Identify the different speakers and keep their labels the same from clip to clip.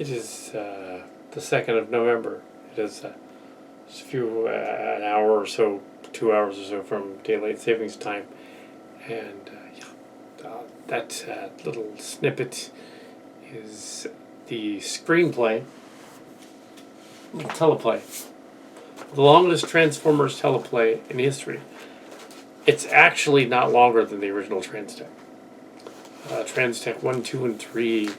Speaker 1: It is the 2nd of November. It is just an hour or so, 2 hours or so from daylight savings time. And that little snippet is the screenplay, teleplay. The longest Transformers teleplay in history. It's actually not longer than the original Transtech. Transtech 1, 2, and 3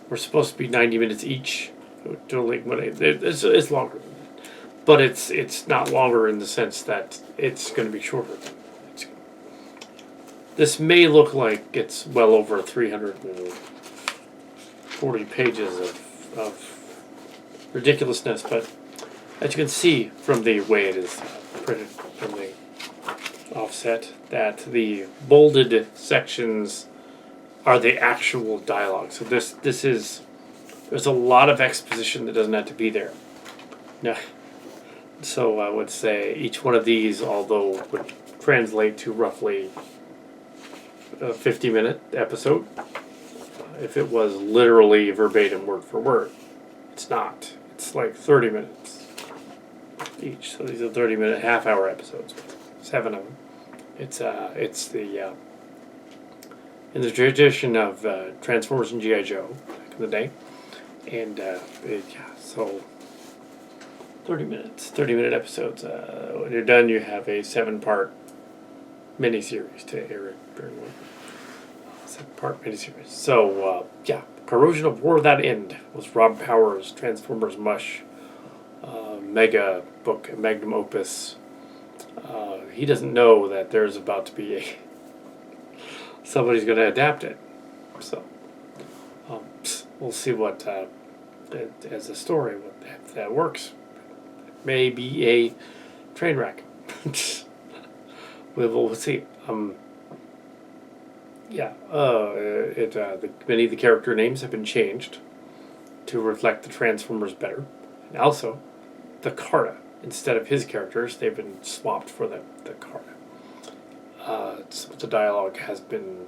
Speaker 1: were supposed to be 90 minutes each. It's longer than that. But it's not longer in the sense that it's going to be shorter. This may look like it's well over 340 pages of ridiculousness, but as you can see from the way it is printed from the offset, that the bolded sections are the actual dialogue. So this is, there's a lot of exposition that doesn't have to be there. Now, so I would say each one of these, although would translate to roughly a 50-minute episode, if it was literally verbatim word for word. It's not. It's like 30 minutes each. So these are 30-minute, half-hour episodes. 7 of them. It's the in the tradition of Transformers and G.I. Joe back in the day, and so 30 minutes, 30-minute episodes. When you're done, you have a 7-part miniseries to air it. 7-part miniseries. So Corrosion of War Without End was Rob Powers' Transformers Mush mega book, magnum opus. He doesn't know that there's about to be somebody's going to adapt it. So we'll see what as a story if that works. It may be a train wreck. We'll see. Many of the character names have been changed to reflect the Transformers better, and also the Carta. Instead of his characters, they've been swapped for the Carta. So the dialogue has been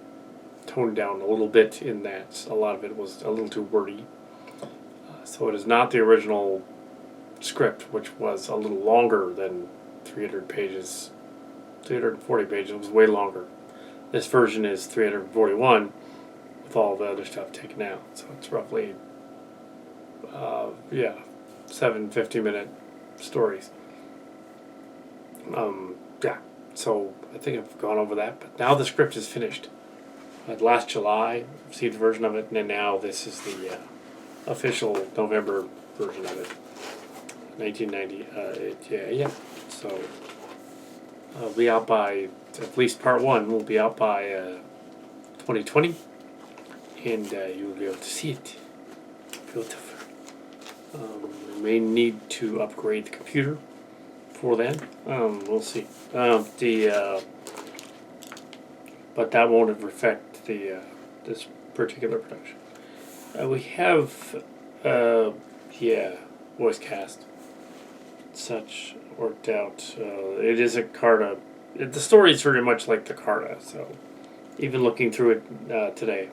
Speaker 1: toned down a little bit in that a lot of it was a little too wordy. So it is not the original script, which was a little longer than 300 pages, 340 pages. It was way longer. This version is 341 with all the other stuff taken out. So it's roughly, 7 50-minute stories. So I think I've gone over that, but now the script is finished. Last July, I received a version of it, and then now this is the official November version of it. 1990. So it'll be out by, at least part 1 will be out by 2020, and you'll be able to see it. Beautiful. We may need to upgrade the computer for then. We'll see. But that won't affect the this particular production. We have voice cast. Such worked out. It is a Carta. The story is very much like the Carta. So even looking through it today,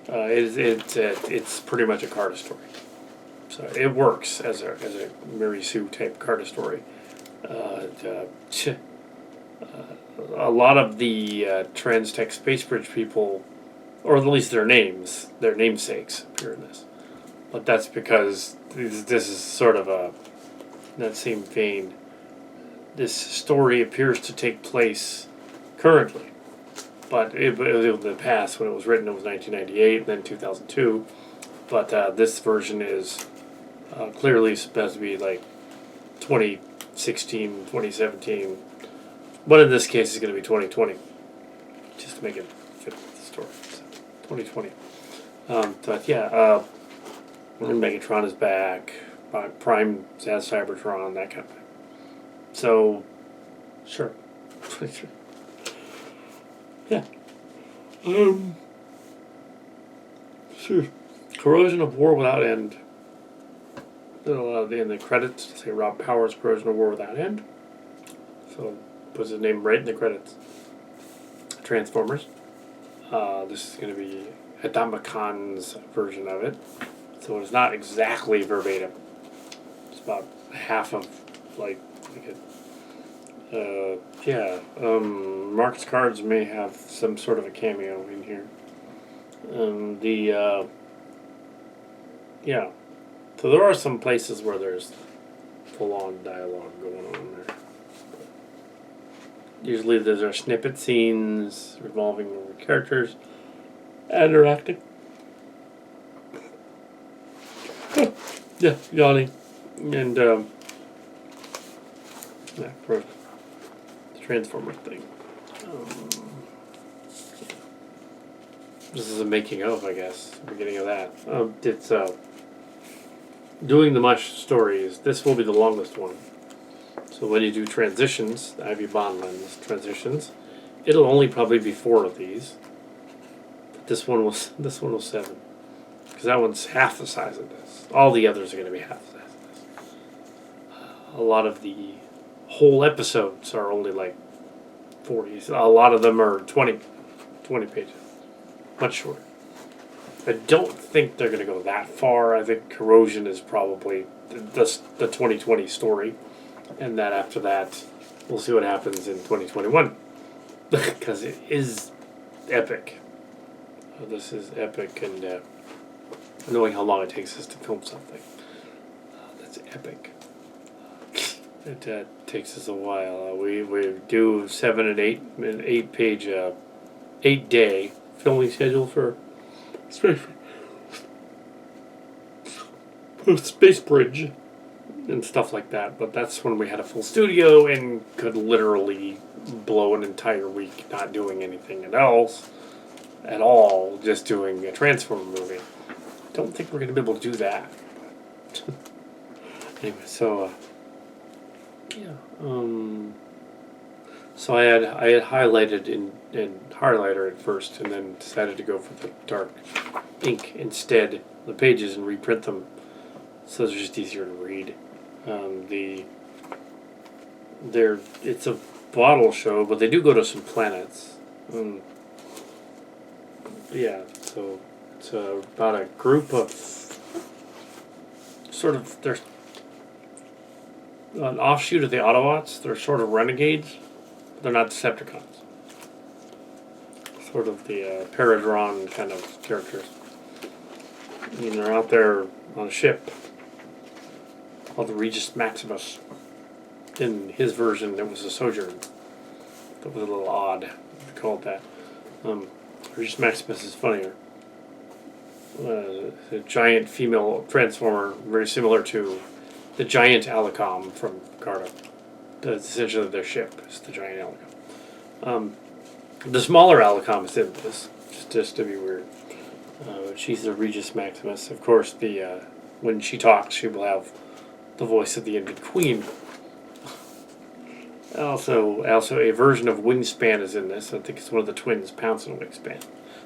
Speaker 1: it's pretty much a Carta story. So it works as a Mary Sue type Carta story. A lot of the Transtech Space Bridge people, or at least their namesakes appear in this. But that's because this is sort of in that same vein. This story appears to take place currently, but in the past, when it was written, it was 1998, and then 2002. But this version is clearly supposed to be like 2016, 2017. But in this case, it's going to be 2020, just to make it fit with the story. So, 2020. Megatron is back. Prime has Cybertron, that kind of thing. So, sure. Yeah. Sure. Corrosion of War Without End. In the credits, say Rob Powers, Corrosion of War Without End. So, puts his name right in the credits. Transformers. This is going to be Adama Khan's version of it. So it's not exactly verbatim. It's about half of Mark's cards may have some sort of a cameo in here. So there are some places where there's full-on dialogue going on there. Usually there are snippet scenes revolving over characters interacting. Yeah, yawning. And for the Transformer thing. This is a making of, I guess, beginning of that. It's doing the Mush stories. This will be the longest one. So when you do transitions, the Ivy Bond lens transitions, it'll only probably be 4 of these. But this one was 7, because that one's half the size of this. All the others are going to be half the size of this. A lot of the whole episodes are only like 40. A lot of them are 20 pages, much shorter. I don't think they're going to go that far. I think Corrosion is probably the 2020 story. And that after that, we'll see what happens in 2021. Because it is epic. This is epic, and knowing how long it takes us to film something. That's epic. It takes us a while. We do 7 and 8, an 8-page, 8-day filming schedule for Space Bridge and stuff like that. But that's when we had a full studio and could literally blow an entire week not doing anything else at all, just doing a Transformer movie. Don't think we're going to be able to do that. Anyway, so so I had highlighted in highlighter at first, and then decided to go for the dark ink instead the pages and reprint them, so they're just easier to read. It's a bottle show, but they do go to some planets. So it's about a group of they're an offshoot of the Autobots. They're sort of renegades. They're not Decepticons. Sort of the Paradron kind of characters. And they're out there on a ship called the Regis Maximus. In his version, it was a Sojourn. That was a little odd to call it that. Regis Maximus is funnier. A giant female Transformer, very similar to the giant Alicom from Carta. That's essentially their ship, is the giant Alicom. The smaller Alicom is in this, just to be weird. She's the Regis Maximus. Of course, when she talks, she will have the voice of the Envied Queen. Also, a version of Wingspan is in this. I think it's one of the twins, Pounce and Wingspan.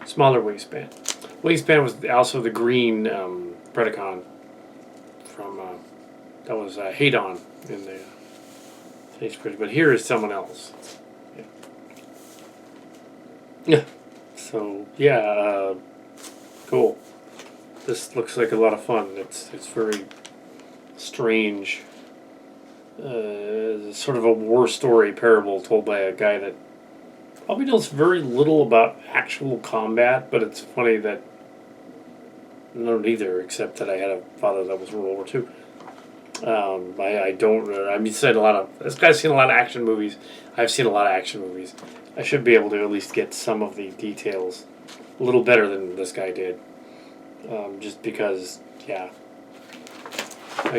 Speaker 1: Smaller Wingspan. Wingspan was also the green Predacon from that was Hadon in the Space Bridge, but here is someone else. Yeah. So cool. This looks like a lot of fun. It's very strange. Sort of a war story parable told by a guy that probably knows very little about actual combat, but it's funny that I don't either, except that I had a father that was in World War II. This guy's seen a lot of action movies. I've seen a lot of action movies. I should be able to at least get some of the details a little better than this guy did. Just because, I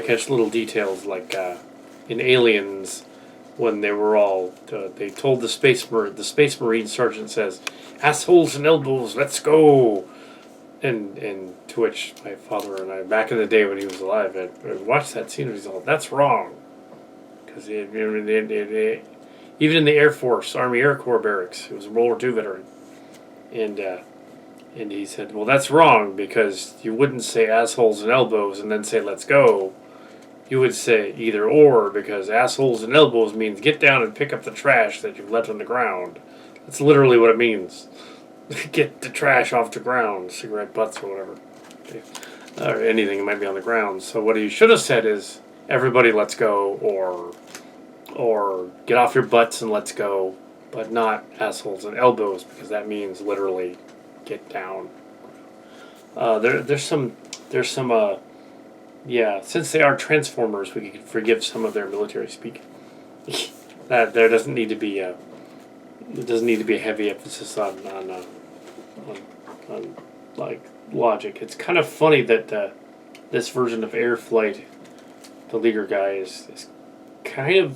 Speaker 1: catch little details like in Aliens, when they were all, they told the Space Marine sergeant says, "Assholes and elbows, let's go." And to which my father and I, back in the day when he was alive, had watched that scene and he's all, "That's wrong." Because even in the Air Force, Army Air Corps barracks, he was a World War II veteran. And he said, "Well, that's wrong, because you wouldn't say assholes and elbows and then say let's go. You would say either or, because assholes and elbows means get down and pick up the trash that you've left on the ground. That's literally what it means. Get the trash off the ground, cigarette butts or whatever." or anything that might be on the ground. So what he should have said is, everybody let's go, or get off your butts and let's go, but not assholes and elbows, because that means literally get down. There's some yeah, since they are Transformers, we can forgive some of their military speak. That there doesn't need to be a heavy emphasis on like logic. It's kind of funny that this version of Air Flight, the leader guy is kind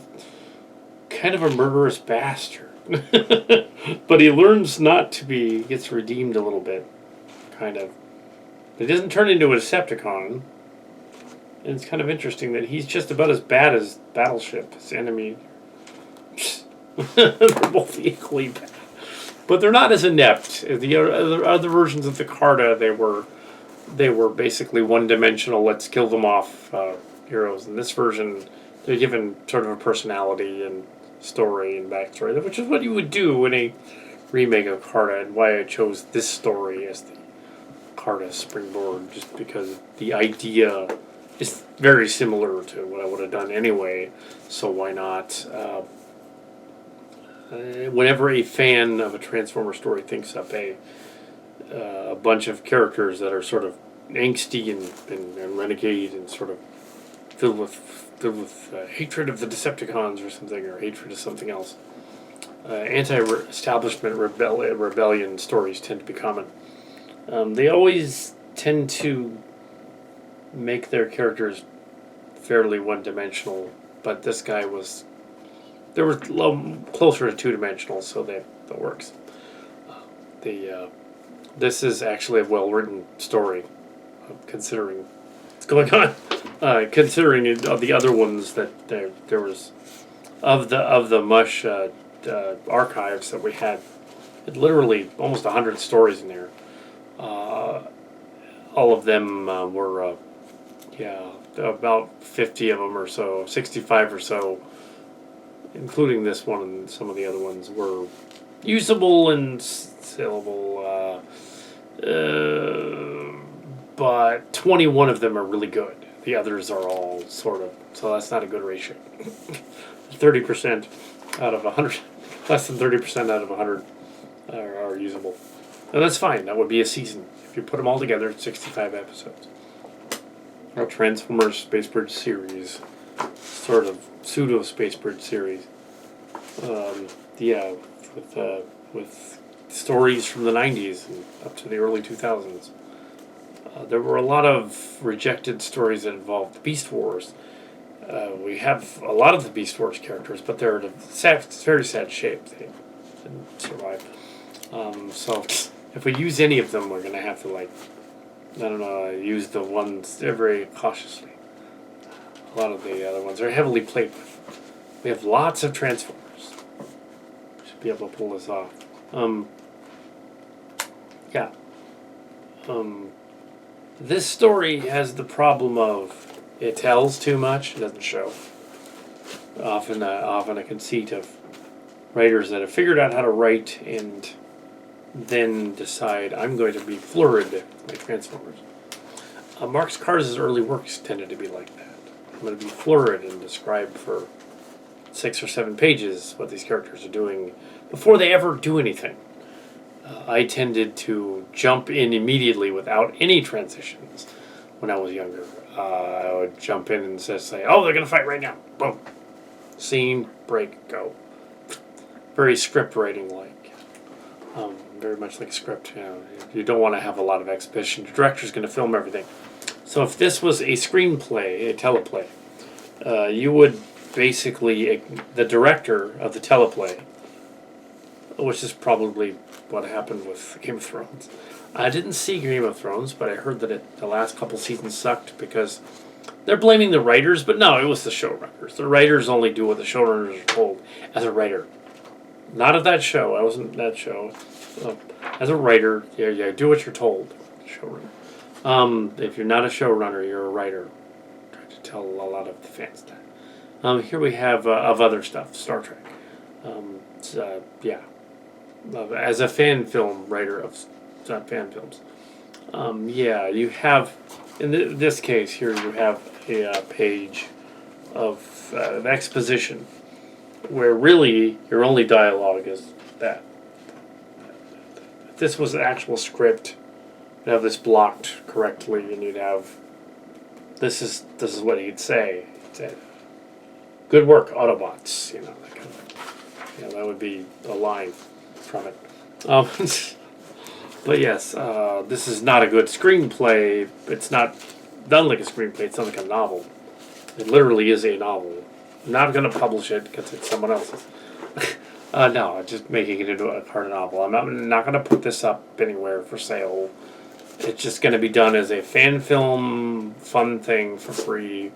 Speaker 1: of a murderous bastard, but he learns not to be. Gets redeemed a little bit, kind of. He doesn't turn into a Decepticon. And it's kind of interesting that he's just about as bad as Battleship, his enemy. They're both equally bad. But they're not as inept. The other versions of the Carta, they were basically one-dimensional, let's kill them off heroes. In this version, they're given sort of a personality and story and backstory, which is what you would do in a remake of Carta, and why I chose this story as the Carta springboard, just because the idea is very similar to what I would have done anyway, so why not? Whenever a fan of a Transformer story thinks up a bunch of characters that are sort of angsty and renegade and sort of filled with hatred of the Decepticons or something, or hatred of something else, anti-establishment rebellion stories tend to be common. They always tend to make their characters fairly one-dimensional, but this guy was... They were closer to two-dimensional, so that works. This is actually a well-written story, considering what's going on. Considering the other ones that there was of the Mush archives that we had literally almost 100 stories in there. All of them were about 50 of them or so, 65 or so, including this one and some of the other ones, were usable and saleable, but 21 of them are really good. The others are all sort of, so that's not a good ratio. 30% out of 100, less than 30% out of 100 are usable. And that's fine, that would be a season. If you put them all together, it's 65 episodes. Our Transformers Space Bridge series, sort of pseudo Space Bridge series. With stories from the 90s and up to the early 2000s. There were a lot of rejected stories that involved the Beast Wars. We have a lot of the Beast Wars characters, but they're in a very sad shape. They didn't survive. So if we use any of them, we're going to have to, use the ones very cautiously. A lot of the other ones are heavily played with. We have lots of Transformers. Should be able to pull this off. This story has the problem of it tells too much, it doesn't show. Often a conceit of writers that have figured out how to write and then decide, I'm going to be florid like Transformers. Marx Cars' early works tended to be like that. I'm going to be florid and describe for 6 or 7 pages what these characters are doing before they ever do anything. I tended to jump in immediately without any transitions when I was younger. I would jump in and just say, oh, they're going to fight right now. Boom. Scene, break, go. Very script writing like. Very much like script. You don't want to have a lot of exposition. The director's going to film everything. So if this was a screenplay, a teleplay, you would basically, the director of the teleplay, which is probably what happened with Game of Thrones. I didn't see Game of Thrones, but I heard that the last couple seasons sucked because they're blaming the writers, but no, it was the showrunners. The writers only do what the showrunners are told as a writer. Not of that show. I wasn't that show. As a writer, yeah, do what you're told. Showrunner. If you're not a showrunner, you're a writer. I try to tell a lot of the fans that. Here we have of other stuff, Star Trek. As a fan film writer of fan films, you have in this case here, you have a page of an exposition where really your only dialogue is that. If this was an actual script, you'd have this blocked correctly, and you'd have this is what he'd say. He'd say, "Good work, Autobots." You know, that kind of, that would be a line from it. But yes, this is not a good screenplay. It's not done like a screenplay. It's not like a novel. It literally is a novel. I'm not going to publish it because it's someone else's. No, I'm just making it into a part of a novel. I'm not going to put this up anywhere for sale. It's just going to be done as a fan film, fun thing for free.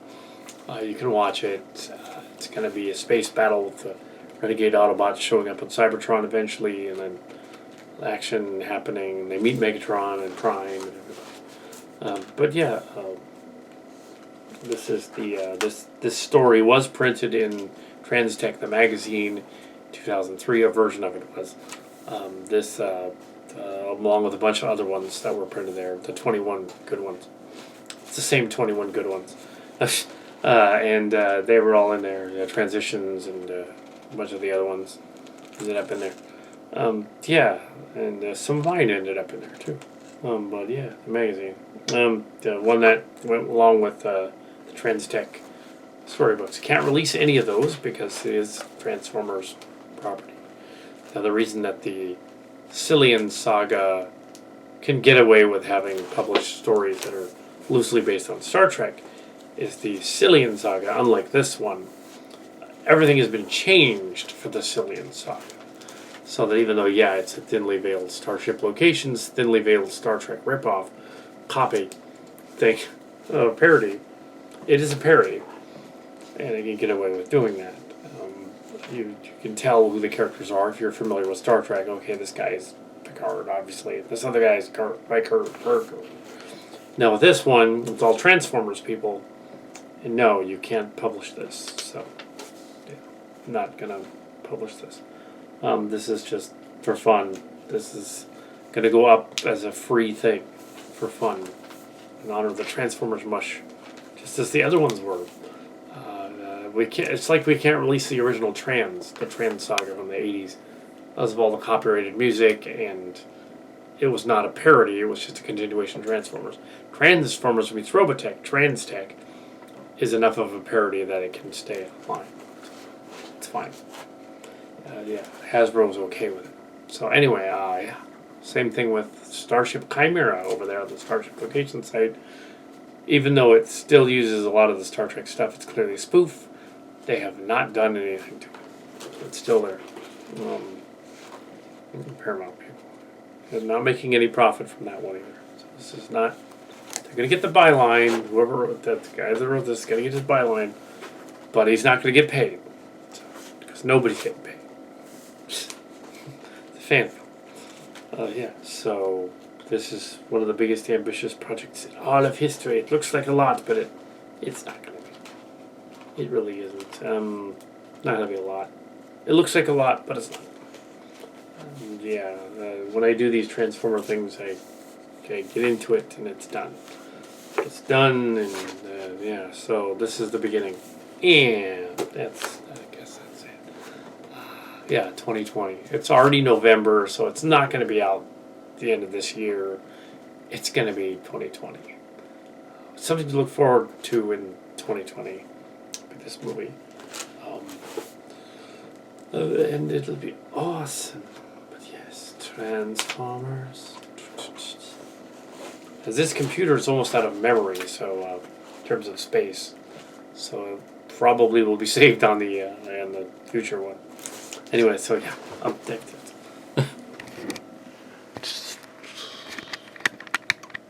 Speaker 1: You can watch it. It's going to be a space battle with the renegade Autobots showing up on Cybertron eventually, and then action happening. They meet Megatron and Prime and everybody. But yeah, this is the this story was printed in Transtech, the magazine, 2003. A version of it was along with a bunch of other ones that were printed there. The 21 good ones. It's the same 21 good ones, and they were all in there. Transitions and a bunch of the other ones ended up in there. Yeah, and some of mine ended up in there too. But yeah, the magazine. The one that went along with the Transtech storybooks. Can't release any of those because it is Transformers property. Now, the reason that the Cillian Saga can get away with having published stories that are loosely based on Star Trek is the Cillian Saga, unlike this one, everything has been changed for the Cillian Saga. So that even though, yeah, it's a thinly veiled Starship Locations, thinly veiled Star Trek ripoff, copy thing, parody, it is a parody. And it can get away with doing that. You can tell who the characters are if you're familiar with Star Trek. Okay, this guy is Picard, obviously. This other guy is Kirk. Now with this one, it's all Transformers people. And no, you can't publish this. So, yeah, I'm not going to publish this. This is just for fun. This is going to go up as a free thing for fun in honor of the Transformers Mush, just as the other ones were. We can't. It's like we can't release the original the Trans Saga from the 80s, because of all the copyrighted music, and it was not a parody. It was just a continuation of Transformers. Transformers meets Robotech. Transtech is enough of a parody that it can stay online. It's fine. Yeah, Hasbro's okay with it. So anyway, yeah. Same thing with Starship Chimera over there on the Starship Location site. Even though it still uses a lot of the Star Trek stuff, it's clearly a spoof. They have not done anything to it. It's still there. Paramount people. They're not making any profit from that one either. So this is not... They're going to get the byline. Whoever wrote that, the guy that wrote this is going to get his byline. But he's not going to get paid. Because nobody's getting paid. It's a fan film. Yeah, so this is one of the biggest ambitious projects in all of history. It looks like a lot, but it's not going to be. It really isn't. Not going to be a lot. It looks like a lot, but it's not. Yeah, when I do these Transformer things, I get into it and it's done. It's done, and yeah, so this is the beginning. And I guess that's it. Yeah, 2020. It's already November, so it's not going to be out at the end of this year. It's going to be 2020. Something to look forward to in 2020 with this movie. And it'll be awesome. But yes, Transformers. As this computer is almost out of memory, so in terms of space, so it probably will be saved on the future one. Anyway, so yeah, I'm